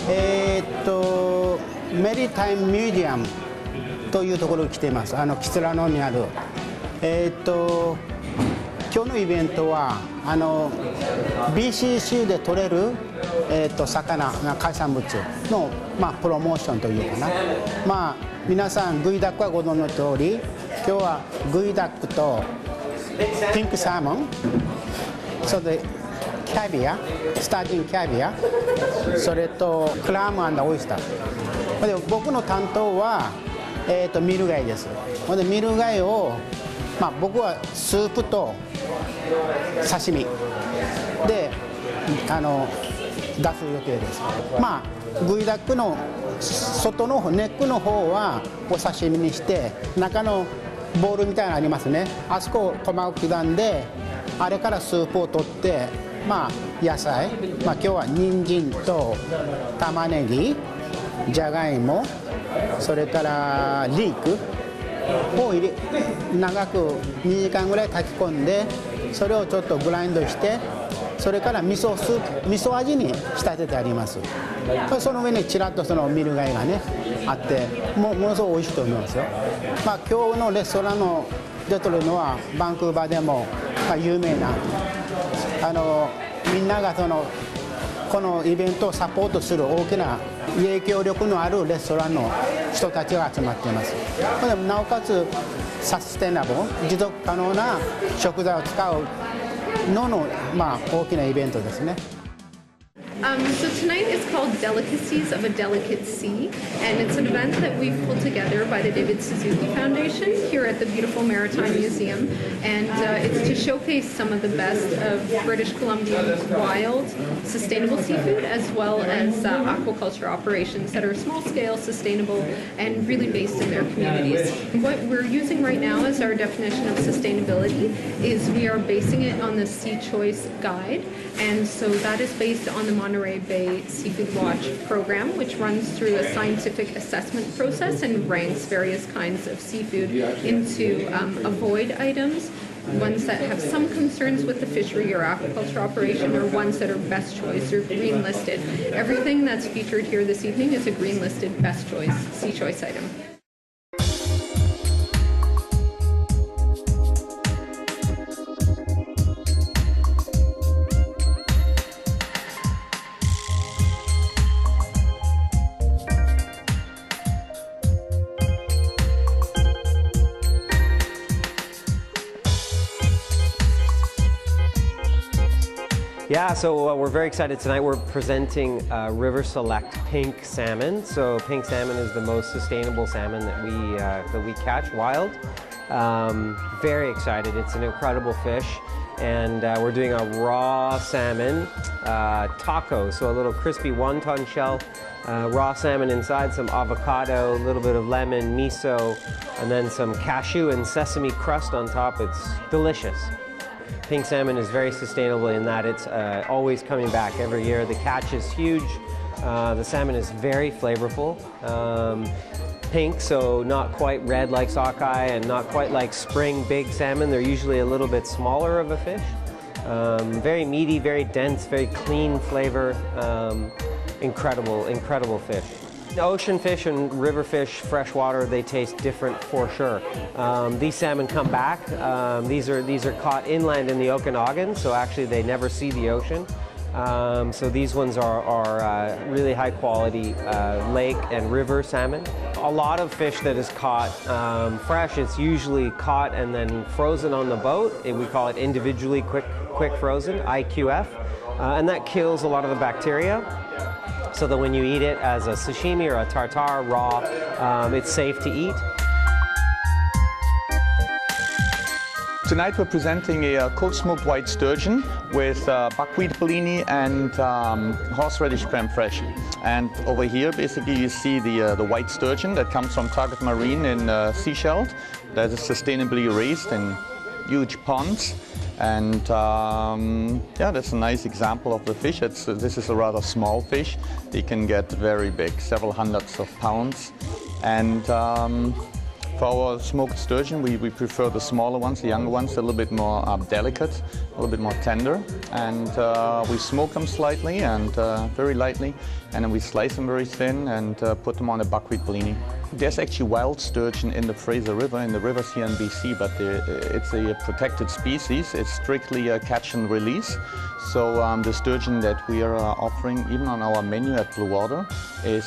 メリタイムミュージアムというところに来ています。キラノにある。今日のイベントはBCC で取れる、魚海産物の、プロモーションというかな、皆さんグイダックはご存知の通り、今日はグイダックとピンクサーモン、それでキャビア、スタージンキャビア、それとクラム&オイスター。で僕の担当は、ミル貝です。でミル貝を、僕はスープと刺身で出す予定です。グイダックの外のネックの方はお刺身にして、中のボールみたいなのありますね、あそこを細かく刻んで、あれからスープを取って、野菜、今日は人参と玉ねぎ、じゃがいも、それからリークを長く2時間ぐらい炊き込んで、それをちょっとグラインドして、それから味噌味に仕立ててあります。その上にちらっとそのミル貝がねあって、ものすごく美味しいと思いますよ。今日のレストランの出てるのはバンクーバーでも有名なみんながこのイベントをサポートする大きな影響力のあるレストランの人たちが集まっています。でもなおかつサステナブル、持続可能な食材を使うのの、大きなイベントですね。So tonight is called Delicacies of a Delicate Sea, and it's an event that we've pulled together by the David Suzuki Foundation here at the beautiful Maritime Museum, and it's to showcase some of the best of British Columbia's wild, sustainable seafood, as well as aquaculture operations that are small-scale, sustainable, and really based in their communities. What we're using right now as our definition of sustainability is we are basing it on the Sea Choice Guide, and so that is based on the Monterey Bay Seafood Watch program, which runs through a scientific assessment process and ranks various kinds of seafood into avoid items, ones that have some concerns with the fishery or aquaculture operation, or ones that are best choice or green listed. Everything that's featured here this evening is a green listed best choice, sea choice item. Yeah, so we're very excited tonight. We're presenting River Select pink salmon. So pink salmon is the most sustainable salmon that we catch wild. Very excited. It's an incredible fish, and we're doing a raw salmon taco. So a little crispy wonton shell, raw salmon inside, some avocado, a little bit of lemon, miso, and then some cashew and sesame crust on top. It's delicious. Pink salmon is very sustainable in that it's always coming back every year. The catch is huge. The salmon is very flavorful. Pink, so not quite red like sockeye and not quite like spring big salmon. They're usually a little bit smaller of a fish. Very meaty, very dense, very clean flavor. Incredible fish. Ocean fish and river fish, freshwater, they taste different for sure. These salmon come back. These are caught inland in the Okanagan, so actually they never see the ocean. So these ones are really high quality lake and river salmon. A lot of fish that is caught fresh, it's usually caught and then frozen on the boat. We call it individually quick frozen, IQF, and that kills a lot of the bacteria, so that when you eat it as a sashimi or a tartare raw, it's safe to eat. Tonight we're presenting a cold smoked white sturgeon with buckwheat bellini and horseradish creme fraiche. And over here basically you see the white sturgeon that comes from Target Marine in Seychelles, that is sustainably raised in huge ponds. And yeah, that's a nice example of the fish. This is a rather small fish. They can get very big, several hundreds of pounds. And For our smoked sturgeon, we prefer the smaller ones, the younger ones, a little bit more delicate, a little bit more tender. And we smoke them slightly and very lightly, and then we slice them very thin and put them on a buckwheat blini. There's actually wild sturgeon in the Fraser River, in the rivers here in BC, but it's a protected species. It's strictly a catch and release. So the sturgeon that we are offering, even on our menu at Blue Water, is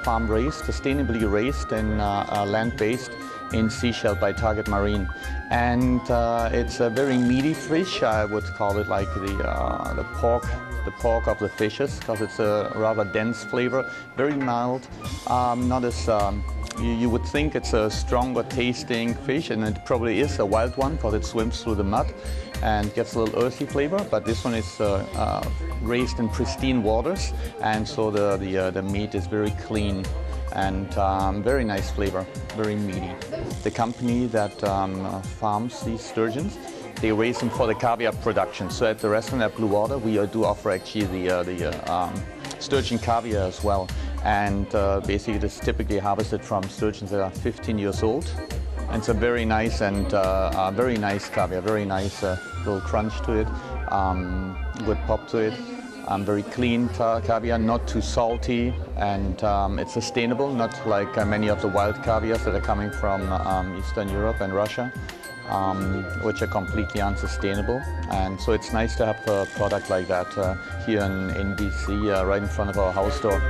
farm raised, sustainably raised and land-based in seashell by Target Marine. And it's a very meaty fish. I would call it like the pork of the fishes, because it's a rather dense flavor, very mild, not as you would think it's a stronger tasting fish, and it probably is a wild one because it swims through the mud and gets a little earthy flavor. But this one is raised in pristine waters, and so the meat is very clean and very nice flavor, very meaty. The company that farms these sturgeons, they raise them for the caviar production. So at the restaurant at Blue Water, we do offer actually the sturgeon caviar as well. And basically it is typically harvested from sturgeons that are 15 years old. And it's a very nice and very nice caviar, very nice little crunch to it, good pop to it. Very clean caviar, not too salty, and it's sustainable, not like many of the wild caviars that are coming from Eastern Europe and Russia, which are completely unsustainable. And so it's nice to have a product like that here in BC, right in front of our house door.